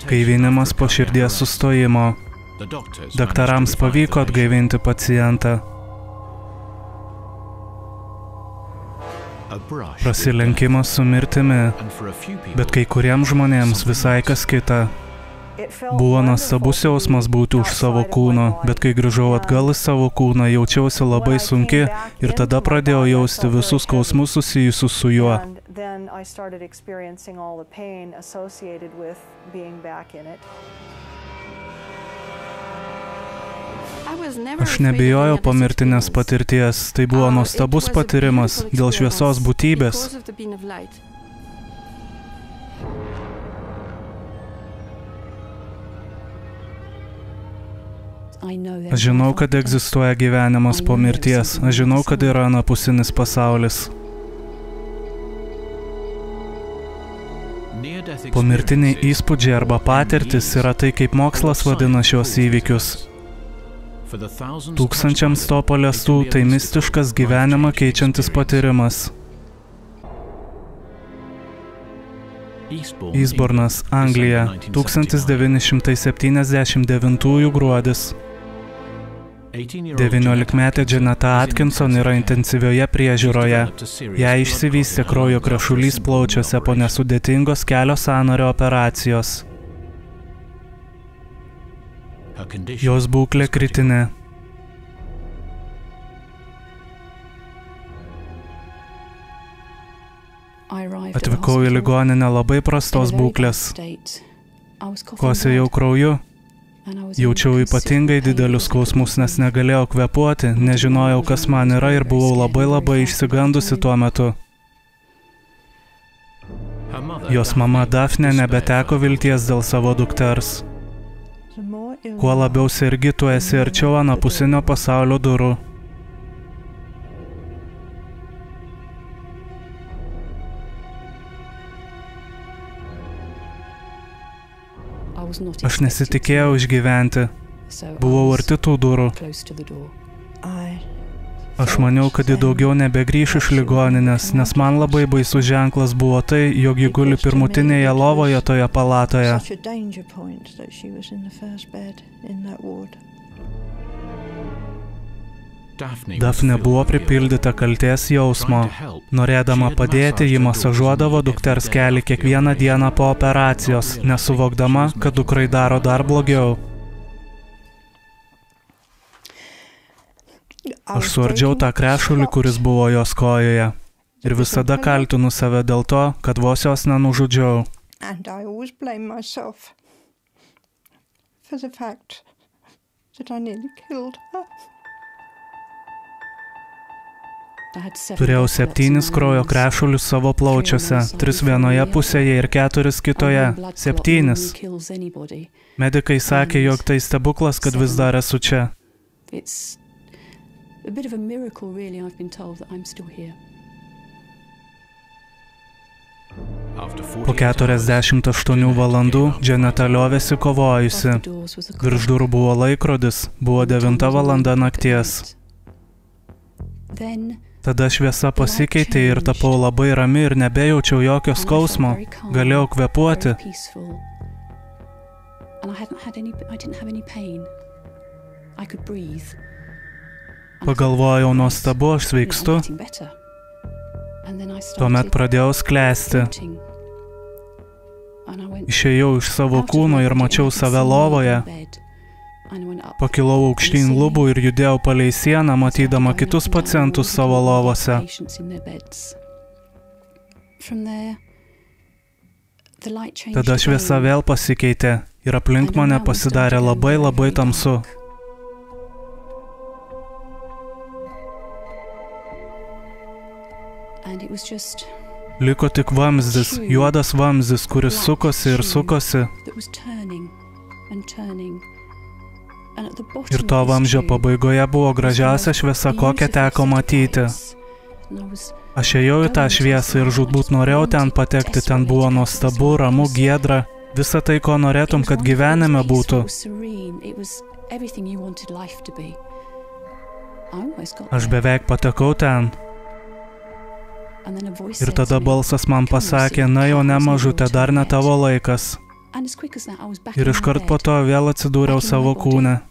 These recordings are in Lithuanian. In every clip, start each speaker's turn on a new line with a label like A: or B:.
A: Gaivinimas po širdies sustojimo. Daktarams pavyko atgaivinti pacientą. Prasilenkimas su mirtimi, bet kai kuriems žmonėms visai kas kita. Buvo nuostabus jausmas būti už savo kūno, bet kai grįžau atgal į savo kūną, jaučiausi labai sunki ir tada pradėjau jausti visus skausmus susijusius su juo. Aš nebijojau pomirtinės patirties, tai buvo nuostabus patyrimas dėl šviesos būtybės. Aš žinau, kad egzistuoja gyvenimas po mirties, aš žinau, kad yra anapusinis pasaulis. Pomirtiniai įspūdžiai arba patirtis yra tai, kaip mokslas vadina šios įvykius. Tūkstančiams to paliestų tai mistiškas gyvenimą keičiantis patyrimas. Eastbournas, Anglija, 1979 gruodis. 19-metė Janeta Atkinson yra intensyvioje priežiūroje. Jai išsivystė kraujo krešulys plaučiuose po nesudėtingos kelio sąnario operacijos. Jos būklė kritinė. Atvykau į ligoninę labai prastos būklės. Kosėjau krauju. Jaučiau ypatingai didelius skausmus, nes negalėjau kvėpuoti, nežinojau, kas man yra ir buvau labai išsigandusi tuo metu. Jos mama Daphne nebeteko vilties dėl savo dukters. Kuo labiau sergi, tu esi arčiau anapusinio pasaulio durų. Aš nesitikėjau išgyventi. Buvau arti tų durų. Aš maniau, kad ji daugiau nebegrįš iš ligoninės, nes man labai baisus ženklas buvo tai, jog ji guli pirmutinėje lovoje toje palatoje. Daphne buvo pripildyta kaltės jausmo. Norėdama padėti, ji masažuodavo dukters kelį kiekvieną dieną po operacijos, nesuvokdama, kad dukrai daro dar blogiau. Aš suardžiau tą krešulį, kuris buvo jos kojoje. Ir visada kaltinu save dėl to, kad vos jos nenužudžiau. Turėjau 7 kraujo krešulius savo plaučiuose, 3 vienoje pusėje ir 4 kitoje. 7. Medikai sakė, jog tai stebuklas, kad vis dar esu čia. Po 48 valandų Janeta liovėsi kovojusi. Virš durų buvo laikrodis, buvo 9 valanda nakties. Tada šviesa pasikeitė ir tapau labai rami ir nebejaučiau jokio skausmo. Galėjau kvėpuoti. Pagalvojau, nuostabu, aš sveikstu. Tuomet pradėjau sklęsti. Išėjau iš savo kūno ir mačiau save lovoje. Pakilau aukštyn lubų ir judėjau palei sieną, matydama kitus pacientus savo lovose. Tada šviesa vėl pasikeitė ir aplink mane pasidarė labai tamsu. Liko tik vamzdis, juodas vamzdis, kuris sukosi ir sukosi. Ir to vamzdžio pabaigoje buvo gražiausia šviesa, kokią teko matyti. Aš ėjau į tą šviesą ir žūtbūt norėjau ten patekti, ten buvo nuostabu, ramu, giedra. Visa tai, ko norėtum, kad gyvenime būtų. Aš beveik patekau ten. Ir tada balsas man pasakė, na jau ne mažute, dar ne tavo laikas. Ir iškart po to vėl atsidūriau savo kūne.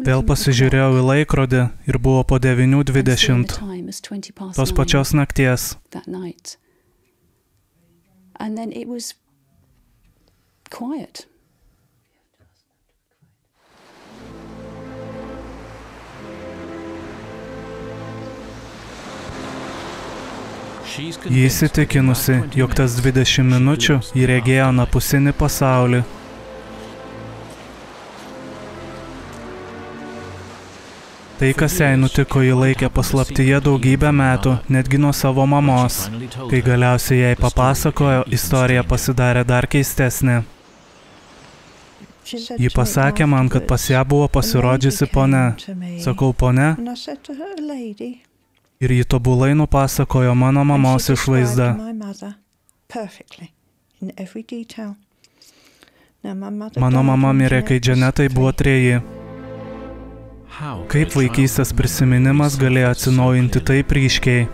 A: Vėl pasižiūrėjau į laikrodį ir buvo po 9:20, tos pačios nakties. Ji įsitikinusi, jog tas 20 minučių ji regėjo anapusinį pasaulį. Tai, kas jai nutiko, ji laikė paslaptyje daugybę metų, netgi nuo savo mamos. Kai galiausiai jai papasakojo, istorija pasidarė dar keistesnė. Ji pasakė man, kad pas ją buvo pasirodžiusi ponia. Sakau, ponia? Ir ji tobulai nupasakojo mano mamos išvaizdą. Mano mama mirė, kai Džanetai buvo 3. Kaip vaikystės prisiminimas galėjo atsinaujinti taip ryškiai?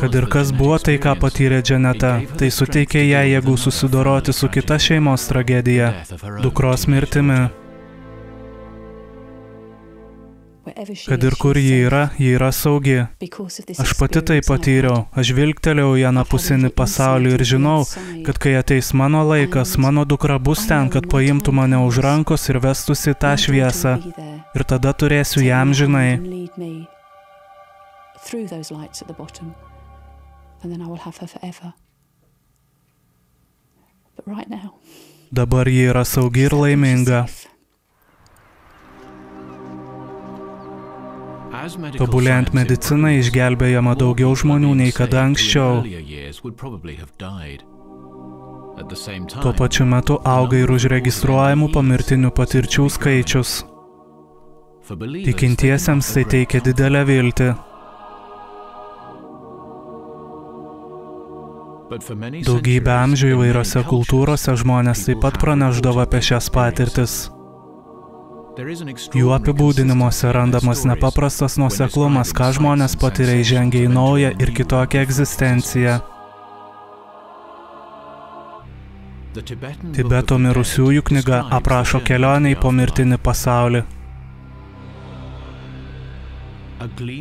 A: Kad ir kas buvo tai, ką patyrė Džaneta, tai suteikė jai jėgų susidoroti su kita šeimos tragedija – dukros mirtimi. Kad ir kur ji yra saugi. Aš pati tai patyriau, aš vilktelėjau į anapusinį pasaulį ir žinau, kad kai ateis mano laikas, mano dukra bus ten, kad paimtų mane už rankos ir vestųsi tą šviesą. Ir tada turėsiu ją amžinai. Dabar ji yra saugi ir laiminga. Tobulėjant medicinai išgelbėjama daugiau žmonių nei kada anksčiau. Tuo pačiu metu auga ir užregistruojamų pomirtinių patirčių skaičius. Tikintiesiems tai teikia didelę viltį. Daugybę amžių įvairiose kultūrose žmonės taip pat praneždavo apie šias patirtis. Jų apibūdinimuose randamas nepaprastas nuoseklumas, ką žmonės patiria įžengę į naują ir kitokią egzistenciją. Tibeto mirusiųjų knyga aprašo kelionę į pomirtinį pasaulį.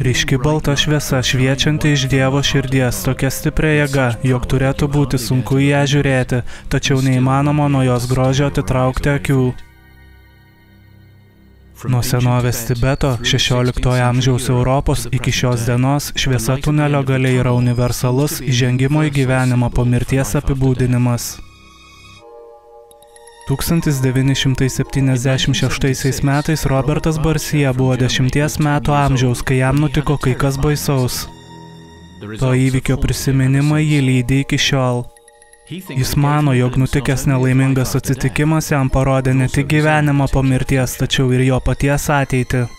A: Ryški balta šviesa šviečianti iš Dievo širdies, tokia stipria jėga, jog turėtų būti sunku į ją žiūrėti, tačiau neįmanoma nuo jos grožio atitraukti akių. Nuo senovės Tibeto, 16 amžiaus Europos iki šios dienos šviesa tunelio gale yra universalus įžengimo į gyvenimą po mirties apibūdinimas. 1976 metais Robertas Barcia buvo 10 metų amžiaus, kai jam nutiko kai kas baisaus. To įvykio prisiminimai jį lydi iki šiol. Jis mano, jog nutikęs nelaimingas atsitikimas jam parodė ne tik gyvenimą po mirties, tačiau ir jo paties ateitį.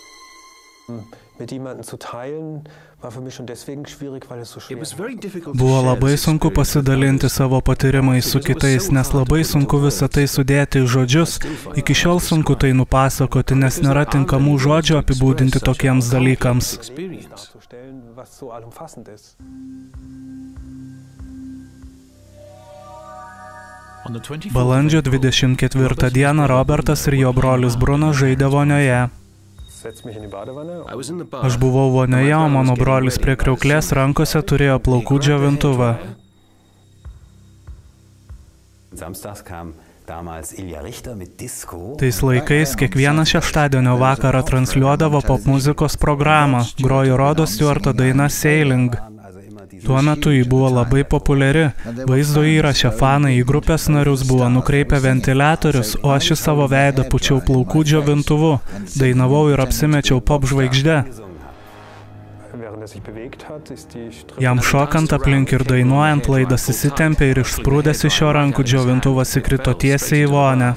A: Buvo labai sunku pasidalinti savo patyrimais su kitais, nes labai sunku visą tai sudėti į žodžius. Iki šiol sunku tai nupasakoti, nes nėra tinkamų žodžių apibūdinti tokiems dalykams. Balandžio 24 dieną Robertas ir jo brolis Bruno žaidė vonioje. Aš buvau vonioje, o mano brolis prie kriauklės rankose turėjo plaukų džiovintuvą. Tais laikais kiekvieną šeštadienio vakarą transliuodavo popmuzikos programą, grojo Rodo Stewarto daina Sailing. Tuo metu ji buvo labai populiari. Vaizdo įraše fanai į grupės narius buvo nukreipę ventiliatorius, o aš į savo veidą pučiau plaukų džiovintuvu. Dainavau ir apsimečiau pop žvaigždę. Jam šokant aplink ir dainuojant laidas įsitempė ir išsprūdęs iš jo rankų džiovintuvas įkrito tiesiai į vonią.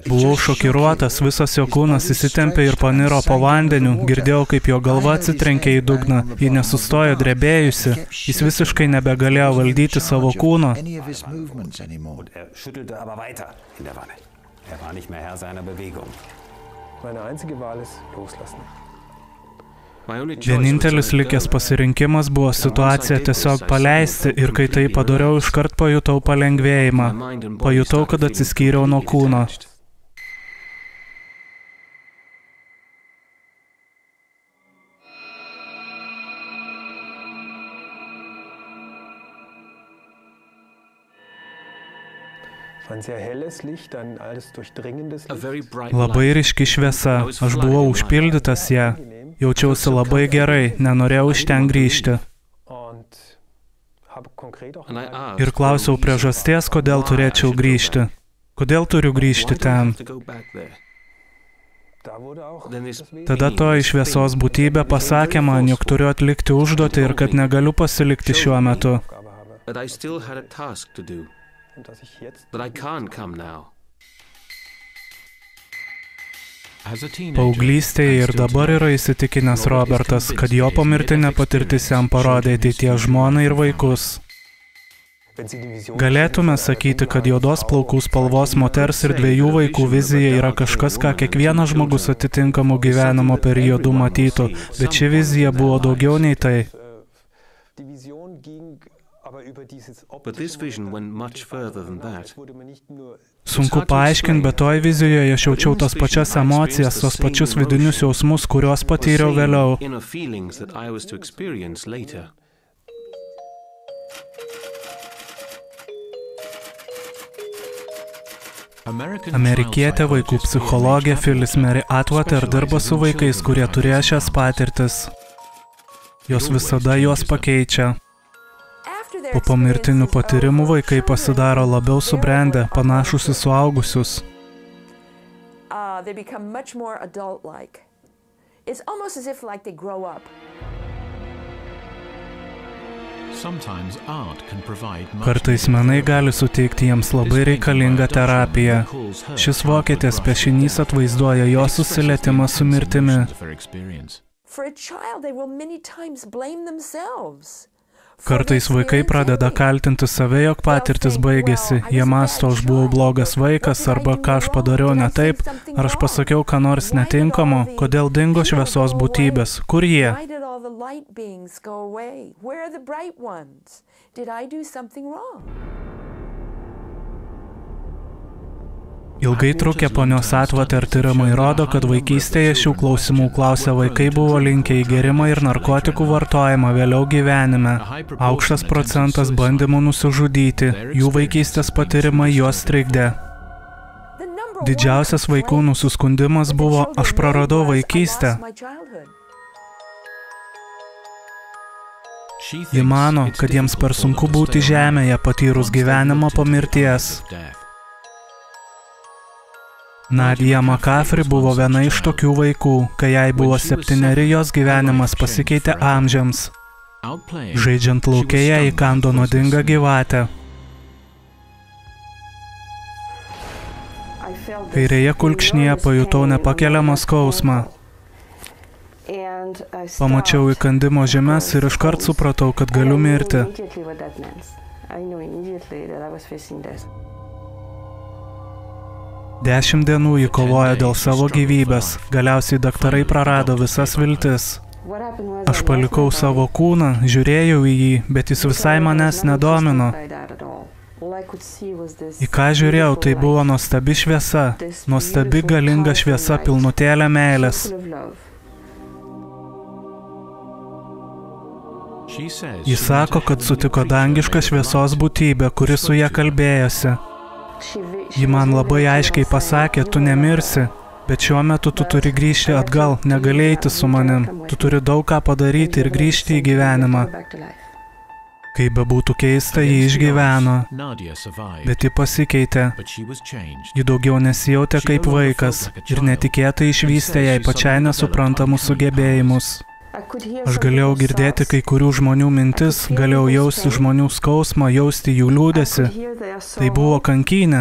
A: Buvau šokiruotas, visas jo kūnas įsitempė ir paniro po vandeniu, girdėjau, kaip jo galva atsitrenkė į dugną, ji nesustojo drebėjusi, jis visiškai nebegalėjo valdyti savo kūno. Vienintelis likęs pasirinkimas buvo situaciją tiesiog paleisti ir kai tai padariau, iškart pajutau palengvėjimą. Pajutau, kad atsiskyriau nuo kūno. Labai ryški šviesa, aš buvau užpildytas ją, jaučiausi labai gerai, nenorėjau iš ten grįžti. Ir klausiau priežasties, kodėl turėčiau grįžti. Kodėl turiu grįžti ten? Tada toji šviesos būtybė pasakė man, jog turiu atlikti užduotį ir kad negaliu pasilikti šiuo metu. Paauglystėje ir dabar yra įsitikinęs Robertas, kad jo pomirtinė patirtis jam parodė ateities žmoną ir vaikus. Galėtume sakyti, kad juodos plaukų spalvos moters ir 2 vaikų vizija yra kažkas, ką kiekvienas žmogus atitinkamų gyvenimo periodų matytų, bet ši vizija buvo daugiau nei tai. Sunku paaiškinti, bet toj vizijoje aš jaučiau tas pačias emocijas, tos pačius vidinius jausmus, kuriuos patyriau vėliau. Amerikietė vaikų psichologė Phyllis Mary Atwater dirba su vaikais, kurie turėjo šias patirtis. Jos visada juos pakeičia. Po pomirtinių patyrimų vaikai pasidaro labiau subrendę, panašus į suaugusius. Kartais menai gali suteikti jiems labai reikalingą terapiją. Šis vokietės piešinys atvaizduoja jo susilietimą su mirtimi. Kartais vaikai pradeda kaltinti save, jog patirtis baigėsi. Jie mąsto, aš buvau blogas vaikas, arba ką aš padariau ne taip, ar aš pasakiau, ką nors netinkamo, kodėl dingo šviesos būtybės, kur jie. Ilgai trukę ponios Atwater tyrimai rodo, kad vaikystėje šių klausimų klausę vaikai buvo linkę į gėrimą ir narkotikų vartojimą vėliau gyvenime. Aukštas procentas bandymų nusižudyti, jų vaikystės patyrimai juos trikdė. Didžiausias vaikų nusiskundimas buvo, aš praradau vaikystę. Ji mano, kad jiems per sunku būti žemėje patyrus gyvenimą po mirties. Nadia McCaffrey buvo viena iš tokių vaikų, kai jai buvo 7, jos gyvenimas pasikeitė amžiams. Žaidžiant laukėje įkando nuodingą gyvatę. Kairėje kulkšnyje pajutau nepakeliamą skausmą. Pamačiau įkandimo žemes ir iškart supratau, kad galiu mirti. Dešimt dienų ji kovojo dėl savo gyvybės, galiausiai daktarai prarado visas viltis. Aš palikau savo kūną, žiūrėjau į jį, bet jis visai manęs nedomino. Į ką žiūrėjau, tai buvo nuostabi šviesa, nuostabi galinga šviesa pilnutėlė meilės. Jis sako, kad sutiko dangišką šviesos būtybę, kuri su ja kalbėjosi. Ji man labai aiškiai pasakė, tu nemirsi, bet šiuo metu tu turi grįžti atgal, negali eiti su manim. Tu turi daug ką padaryti ir grįžti į gyvenimą. Kaip bebūtų keista, ji išgyveno, bet ji pasikeitė. Ji daugiau nesijautė kaip vaikas ir netikėtai išvystė jai pačiai nesuprantamus sugebėjimus. Aš galėjau girdėti kai kurių žmonių mintis, galėjau jausti žmonių skausmą, jausti jų liūdesį. Tai buvo kankynė.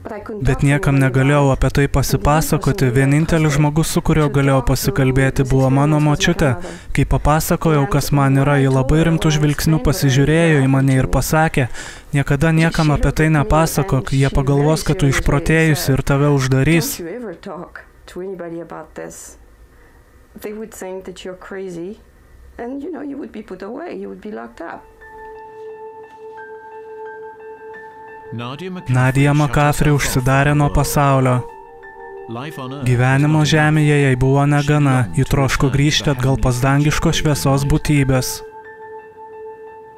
A: Bet niekam negalėjau apie tai pasipasakoti, vienintelis žmogus, su kuriuo galėjau pasikalbėti, buvo mano močiutė. Kai papasakojau, kas man yra, ji labai rimtų žvilgsnių pasižiūrėjo į mane ir pasakė, niekada niekam apie tai nepasakok, jie pagalvos, kad tu išprotėjusi ir tave uždarys. Nadia McCaffrey užsidarė nuo pasaulio. Gyvenimo žemėje jai buvo negana, ji troško grįžti atgal pas dangiškos šviesos būtybės.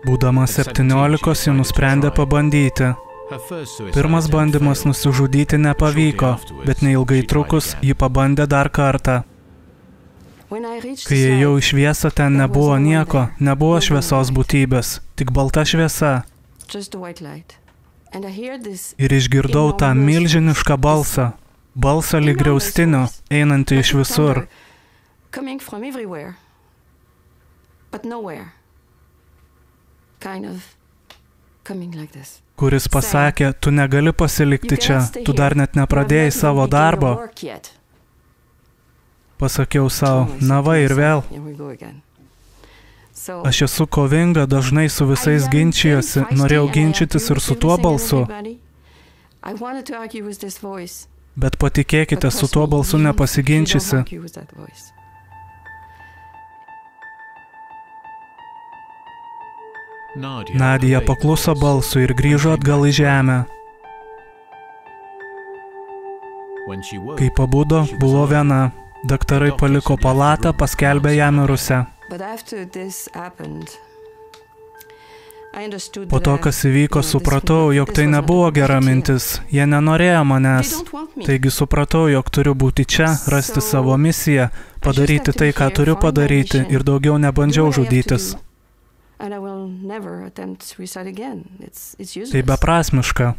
A: Būdama 17, ji nusprendė pabandyti. Pirmas bandymas nusižudyti nepavyko, bet neilgai trukus ji pabandė dar kartą. Kai ėjau į šviesą, ten nebuvo nieko, nebuvo šviesos būtybės, tik balta šviesa. Ir išgirdau tą milžinišką balsą, balsą lyg griaustinio, einantį iš visur. Kuris pasakė, tu negali pasilikti čia, tu dar net nepradėjai savo darbo. Pasakiau savo, na va ir vėl. Aš esu kovinga, dažnai su visais ginčijosi, norėjau ginčytis ir su tuo balsu. Bet patikėkite, su tuo balsu nepasiginčysi. Nadia pakluso balsui ir grįžo atgal į žemę. Kai pabudo, buvo viena. Daktarai paliko palatą, paskelbė ją mirusią. Po to, kas įvyko, supratau, jog tai nebuvo gera mintis. Jie nenorėjo manęs. Taigi supratau, jog turiu būti čia, rasti savo misiją, padaryti tai, ką turiu padaryti ir daugiau nebandžiau žudytis. Tai beprasmiška.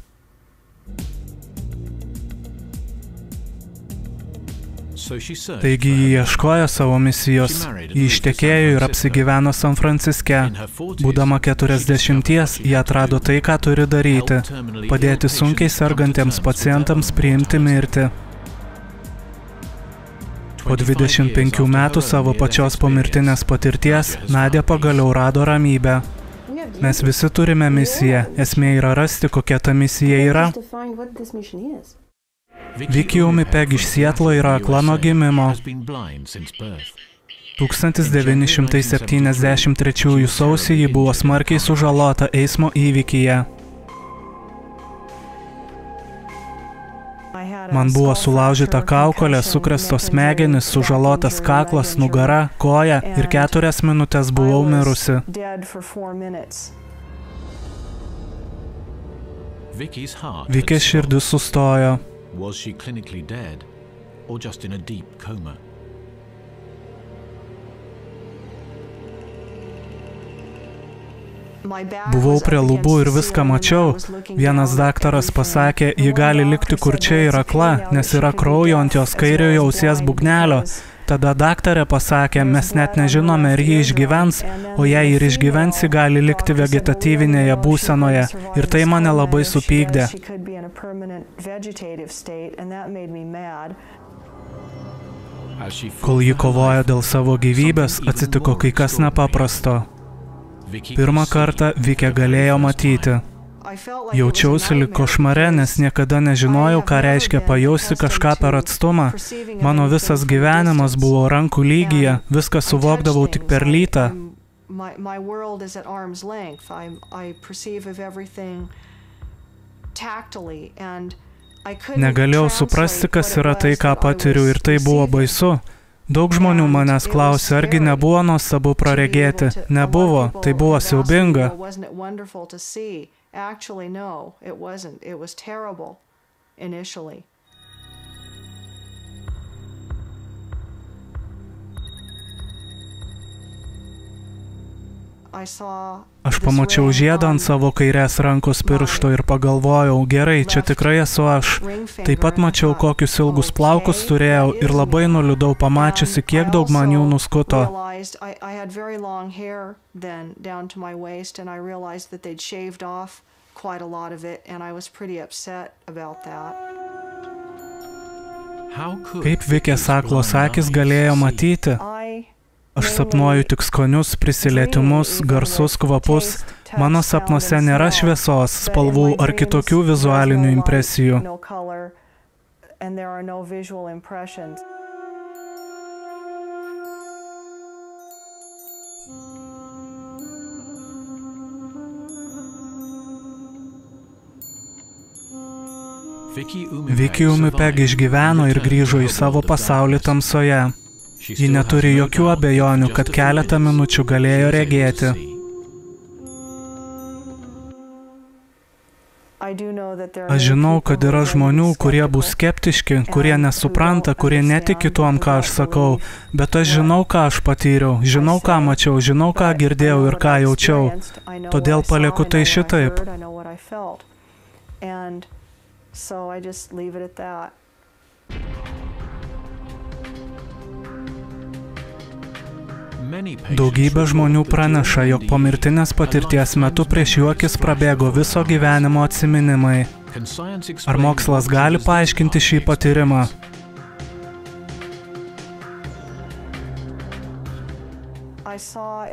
A: Taigi jį ieškojo savo misijos, jį ištekėjo ir apsigyveno San Franciske. Būdama 40, jį atrado tai, ką turi daryti – padėti sunkiai sergantiems pacientams priimti mirtį. Po 25 metų savo pačios pomirtinės patirties Nadia pagaliau rado ramybę. Mes visi turime misiją, esmė yra rasti, kokia ta misija yra. Vicky Umipeg iš Sietlo yra akla nuo gimimo. 1973 sausį ji buvo smarkiai sužalota eismo įvykyje. Man buvo sulaužyta kaukolė, sukrėstos smegenys, sužalotas kaklas, nugara, koja ir 4 minutės buvau mirusi. Vikės širdis sustojo.
B: Was she clinically dead or just in a deep coma?
A: Buvau prie lubų ir viską mačiau. Vienas daktaras pasakė, ji gali likti kurčia ir akla, nes yra kraujo ant jos kairiojo ausies būgnelio. Tada daktarė pasakė, mes net nežinome, ar ji išgyvens, o jei ir išgyvens, ji gali likti vegetatyvinėje būsenoje. Ir tai mane labai supykdė. Kol ji kovojo dėl savo gyvybės, atsitiko kai kas nepaprasto. Pirmą kartą Vikė galėjo matyti. Jaučiausi lyg košmare, nes niekada nežinojau, ką reiškia pajausti kažką per atstumą. Mano visas gyvenimas buvo rankų lygyje, viską suvokdavau tik per lytą. Negalėjau suprasti, kas yra tai, ką patiriu, ir tai buvo baisu. Daug žmonių manęs klausė, argi nebuvo nuostabu praregėti. Nebuvo, tai buvo siaubinga.
C: Actually, no, it wasn't. It was terrible initially.
A: Aš pamačiau žiedą ant savo kairės rankos piršto ir pagalvojau, gerai, čia tikrai esu aš. Taip pat mačiau, kokius ilgus plaukus turėjau ir labai nuliūdau pamačiusi, kiek daug man jų nuskuto.
C: quite a lot of it, and I was pretty upset about that.
A: Kaip Vikės aklos akys galėjo matyti? Aš sapnuoju tik skonius prisilietimus, garsus, kvapus. Mano sapnuose nėra šviesos, spalvų ar kitokių vizualinių impresijų. Vicky Umipeg išgyveno ir grįžo į savo pasaulį tamsoje. Ji neturi jokių abejonių, kad keletą minučių galėjo regėti. Aš žinau, kad yra žmonių, kurie bus skeptiški, kurie nesupranta, kurie netiki tuom, ką aš sakau, bet aš žinau, ką aš patyriau, žinau, ką mačiau, žinau, ką girdėjau ir ką jaučiau. Todėl palieku tai šitaip.
C: So I just leave it at that.
A: Daugybė žmonių praneša, jog pomirtinės patirties metu prieš jų akis prabėgo viso gyvenimo atsiminimai. Ar mokslas gali paaiškinti šį patyrimą?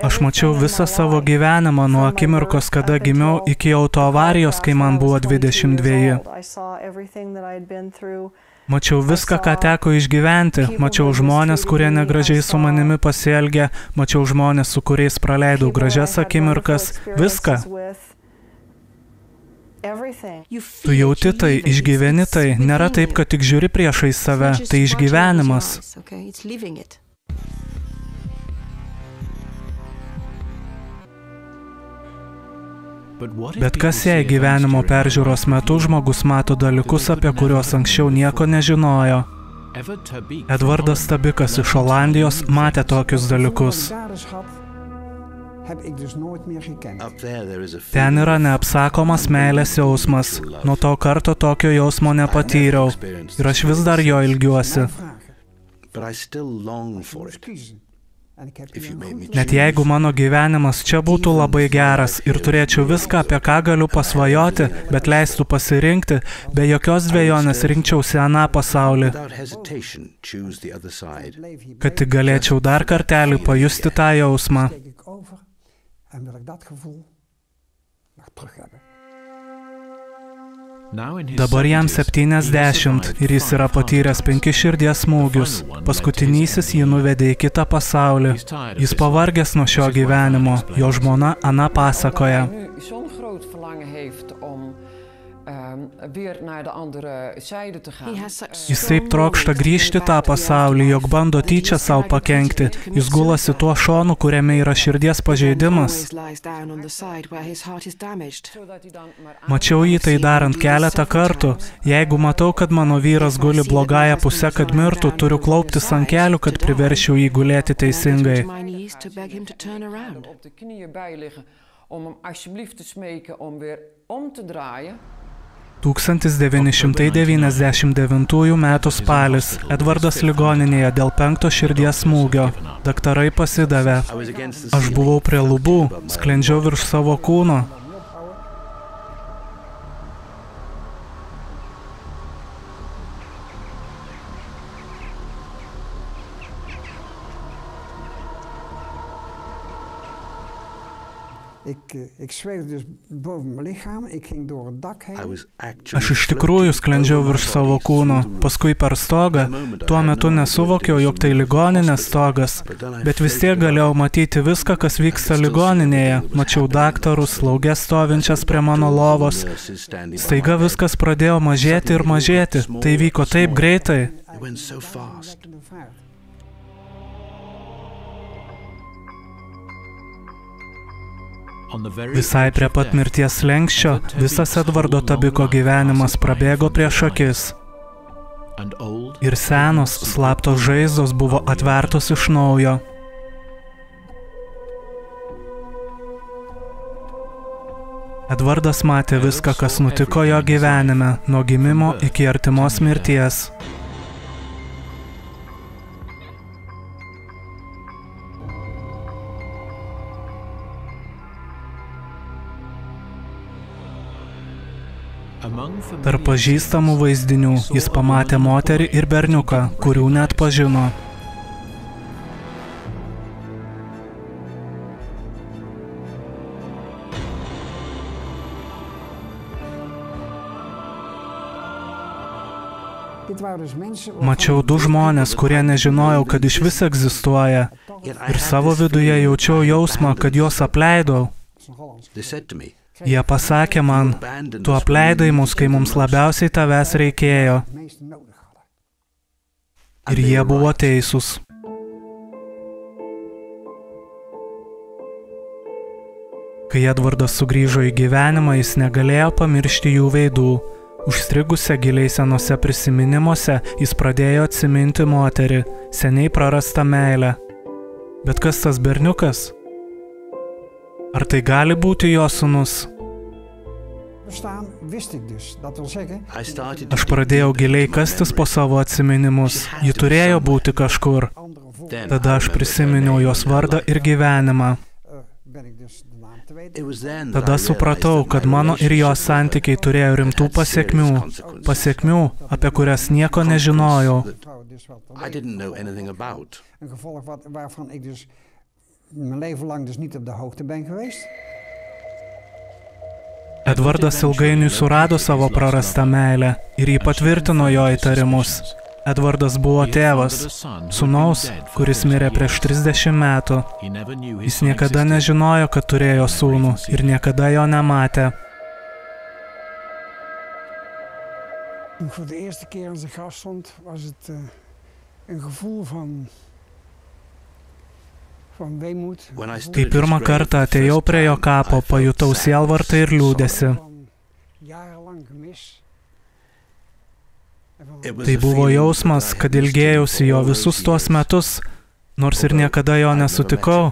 A: Aš mačiau visą savo gyvenimą nuo akimirkos, kada gimiau, iki autoavarijos, kai man buvo 22. Mačiau viską, ką teko išgyventi. Mačiau žmonės, kurie negražiai su manimi pasielgė. Mačiau žmonės, su kuriais praleidau gražias akimirkas. Viską. Tu jauti tai, išgyveni tai. Nėra taip, kad tik žiūri priešais save. Tai išgyvenimas. Bet kas jei gyvenimo peržiūros metu žmogus mato dalykus, apie kuriuos anksčiau nieko nežinojo? Edvardas Tabikas iš Olandijos matė tokius dalykus. Ten yra neapsakomas meilės jausmas. Nuo to karto tokio jausmo nepatyriau. Ir aš vis dar jo ilgiuosi. Net jeigu mano gyvenimas čia būtų labai geras ir turėčiau viską, apie ką galiu pasvajoti, bet leistų pasirinkti, be jokios dvejonės rinkčiausi aną pasaulį, kad tik galėčiau dar kartelį pajusti tą jausmą. Dabar jam 70 ir jis yra patyręs 5 širdies smūgius. Paskutinysis jį nuvedė į kitą pasaulį. Jis pavargęs nuo šio gyvenimo. Jo žmona Ana pasakoja. Jis taip trokšta grįžti tą pasaulį, jog bando tyčia savo pakenkti. Jis gulasi tuo šonu, kuriame yra širdies pažeidimas. Mačiau jį tai darant keletą kartų. Jeigu matau, kad mano vyras guli blogąją pusę, kad mirtų, turiu klauptis ant kelių, kad priverčiau jį gulėti teisingai.
D: Om hem alsjeblieft te smeken om weer om te draaien.
A: 1999 metų spalis. Edvardas ligoninėje dėl 5 širdies smūgio. Daktarai pasidavė. Aš buvau prie lubų, sklendžiau virš savo kūno. Aš iš tikrųjų sklendžiau virš savo kūno, paskui per stogą. Tuo metu nesuvokiau, jog tai ligoninės stogas, bet vis tiek galėjau matyti viską, kas vyksta ligoninėje. Mačiau daktarus, slaugės stovinčias prie mano lovos. Staiga viskas pradėjo mažėti ir mažėti. Tai vyko taip greitai. Visai prie pat mirties slenksčio, visas Edvardo Tabiko gyvenimas prabėgo prieš akis. Ir senos, slaptos žaizdos buvo atvertos iš naujo. Edvardas matė viską, kas nutiko jo gyvenime, nuo gimimo iki artimos mirties. Tarp pažįstamų vaizdinių jis pamatė moterį ir berniuką, kurių net pažino. Mačiau du žmonės, kurie nežinojau, kad iš vis egzistuoja. Ir savo viduje jaučiau jausmą, kad juos apleidau. Jie pasakė man, tu apleidai mus, kai mums labiausiai tavęs reikėjo. Ir jie buvo teisūs. Kai Edvardas sugrįžo į gyvenimą, jis negalėjo pamiršti jų veidų. Užstrigusią giliai senose prisiminimuose, jis pradėjo atsiminti moterį, seniai prarastą meilę. Bet kas tas berniukas? Ar tai gali būti jo sūnus? Aš pradėjau giliai kastis po savo atsiminimus. Ji turėjo būti kažkur. Tada aš prisiminiau jos vardą ir gyvenimą. Tada supratau, kad mano ir jos santykiai turėjo rimtų pasiekmių. Pasiekmių, apie kurias nieko nežinojau. Edvardas ilgainiui surado savo prarastą meilę ir jį patvirtino jo įtarimus. Edvardas buvo tėvas, sūnaus, kuris mirė prieš 30 metų. Jis niekada nežinojo, kad turėjo sūnų ir niekada jo nematė. Kai pirmą kartą atėjau prie jo kapo, pajutau sielvartą ir liūdesį. Tai buvo jausmas, kad ilgėjausi jo visus tuos metus, nors ir niekada jo nesutikau.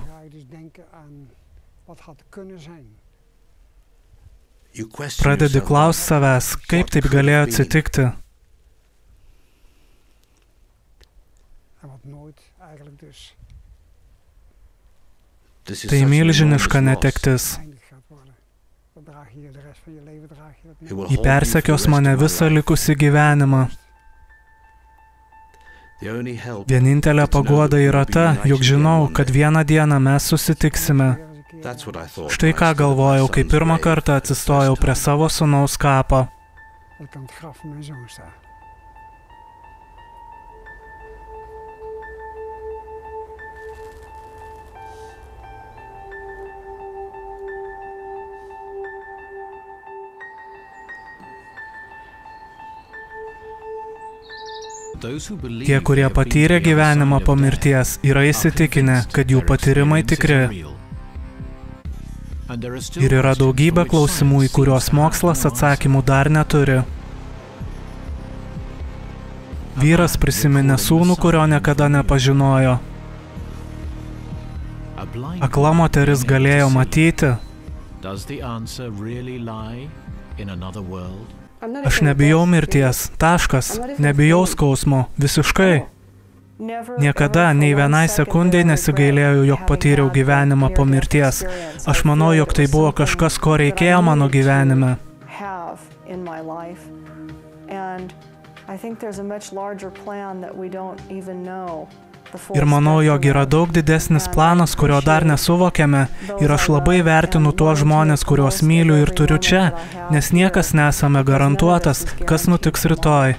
A: Pradedi klausti savęs, kaip taip galėjo atsitikti. Tai milžiniška netektis. Ji persekios mane visą likusį gyvenimą. Vienintelė paguoda yra ta, jog žinau, kad vieną dieną mes susitiksime. Štai ką galvojau, kai pirmą kartą atsistojau prie savo sūnaus kapo. Tie, kurie patyrė gyvenimą po mirties, yra įsitikinę, kad jų patyrimai tikri. Ir yra daugybė klausimų, į kuriuos mokslas atsakymų dar neturi. Vyras prisiminė sūnų, kurio niekada nepažinojo. Akla moteris galėjo matyti. Aš nebijau mirties, taškas, nebijau skausmo, visiškai. Niekada, nei vienai sekundei nesigailėjau, jog patyriau gyvenimą po mirties. Aš manau, jog tai buvo kažkas, ko reikėjo mano gyvenime. Ir manau, jog yra daug didesnis planas, kurio dar nesuvokiame, ir aš labai vertinu tuos žmonės, kuriuos myliu ir turiu čia, nes niekas nesame garantuotas, kas nutiks rytoj.